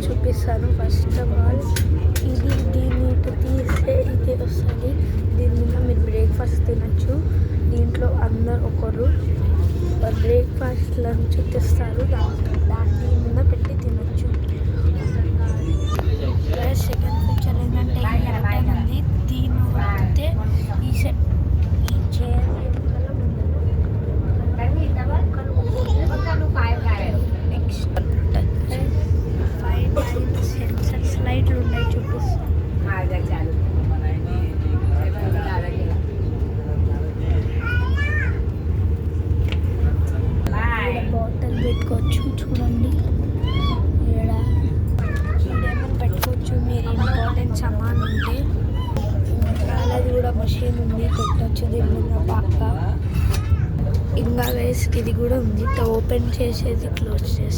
చూపిస్తాను. First of all దీన్ని ఇటు తీస్తే ఇది వస్తుంది. దీని మీద మీరు బ్రేక్ఫాస్ట్ తినచ్చు. దీంట్లో అందరు ఒకరు బ్రేక్ఫాస్ట్ లంచ్ తెస్తారు, దీని మీద పెట్టి తినచ్చు. సెకండ్ పిక్చర్ ఏంటంటే ఉంది. దీన్ని వస్తే ఈ చైర్ నెక్స్ట్ సెన్సర్ స్లైడ్లు ఉన్నాయి చూపిస్తాను. బాటిల్ పెట్టుకోవచ్చు చూడండి. ఈడేమో పెట్టుకోవచ్చు మీరు ఇంపార్టెంట్ సామాన్ ఉంటే. అలాది కూడా మషిన్ ఉంది, పెట్టచ్చు దీని మీద పక్క. ఇంకా గైస్ ఇది కూడా ఉంది, ఓపెన్ చేసేది క్లోజ్ చేసేది.